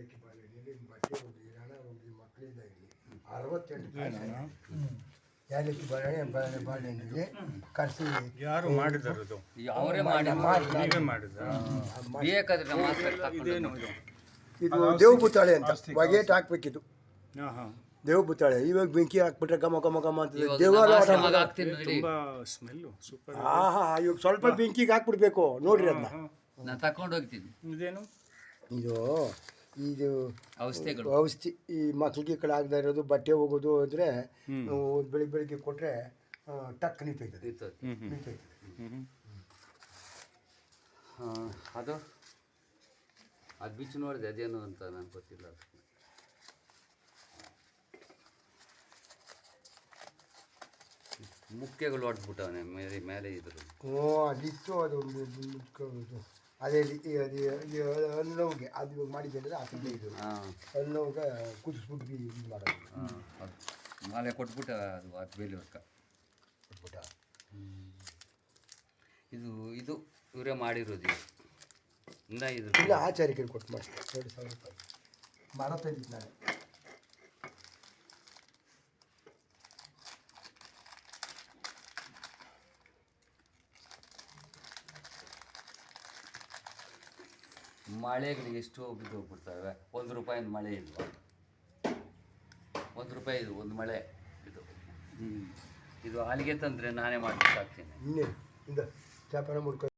ಏಲಕ್ಕಿ ಬಾಳೆಹಣ್ಣಲ್ಲಿ ಬಟ್ಟೆ ಹೋಗಿ ಹಣ ಹೋಗಿ ಮಕ್ಕಳಿಂದಾಗಲಿ 68 ಏಲಕ್ಕಿ ಬಾಳೆಹಣ್ಣಿಗೆ ಕರೆಸಿ ಯಾರು ಮಾಡಿದಾರದು? ಅವರೇ ನೀವೇ ಮಾಡಿದ? ಬೇಕಾದ್ರೆ ಮಾತ್ರ ಇದೇನು ಇದು? ಇದು ದೇವ್ ಬುತ್ತಾಳೆ ಅಂತ ಬಗೆಟ್ ಹಾಕ್ಬೇಕಿತ್ತು. ಹಾಂ ಹಾಂ, ದೇವ್ ಬುತ್ತಾಳೆ. ಇವಾಗ ಬೆಂಕಿ ಹಾಕ್ಬಿಟ್ರೆ ಘಮ ಘಮ ಘಮ ಅಂತದೆ. ದೇವಾಲ ತುಂಬಾ ಸ್ಮೆಲ್ಲು ಸೂಪರ್. ಇವಾಗ ಸ್ವಲ್ಪ ಬೆಂಕಿಗೆ ಹಾಕ್ಬಿಡ್ಬೇಕು ನೋಡ್ರಿ ಅದನ್ನ. ನಾನು ತಕೊಂಡು ಹೋಗ್ತೀನಿ. ಇದೇನು ಇದು ಇದು ಔಷಧಿಗಳು ಔಷಧಿ ಈ ಮಕ್ಳಿಗೆ ಕಡೆ ಆಗದೆ ಇರೋದು ಬಟ್ಟೆ ಹೋಗೋದು ಅಂದರೆ ಬೆಳಿಗ್ಗೆ ಕೊಟ್ಟರೆ ಟಕ್ ನಿಂತೈತದೆ. ಅದು ಬಿಚ್ಚು ನೋಡಿದೆ ಅದೇನು ಅಂತ ನನಗೆ ಗೊತ್ತಿಲ್ಲ. ಮುಖ್ಯಗಳು ಹೊಡೆದ್ಬಿಟ್ಟವನೆ ಮೇಲೆ ಇದ್ರು. ಅದಿತ್ತು ಅದು ಅದೇ ಹಣ್ಣೋಗೆ ಅದು ಇವಾಗ ಮಾಡಿದ್ದೆ ಹಾಕಿದ್ದೆ. ಇದು ಹಣ್ಣೋಗೆ ಕುದಿಸ್ಬಿಟ್ಟು ಇದು ಮಾಡೋದು. ಮಾಲೆ ಕೊಟ್ಬಿಟ್ಟ ಅದು ಅದು ಬೇಲಿ ವರ್ಕ ಕೊಟ್ಬಿಟ್ಟ. ಇದು ಇವರೇ ಮಾಡಿರೋದು. ಇದು ಇಲ್ಲ ಆಚಾರಿಕೆ ಕೊಟ್ಟು ಮಾಡಿ 2,000 ರೂಪಾಯಿ ಮರ ತಂದಿದ್ದು ನಾನು. ಮಳೆಗಳಿಗೆ ಎಷ್ಟು ಬಿದ್ದು ಹೋಗ್ಬಿಡ್ತವೆ. 1 ರೂಪಾಯಿಂದ ಮಳೆ ಇಲ್ವಾ? 1 ರೂಪಾಯಿ ಇದು ಒಂದು ಮಳೆ. ಇದು ಹಾಲಿಗೆ ತಂದರೆ ನಾನೇ ಮಾಡ್ಬಿಟ್ಟು ಹಾಕ್ತೀನಿ. ಇನ್ನೇ ಇಂದ ಚಾಪನ ಮುಡ್ಕೊ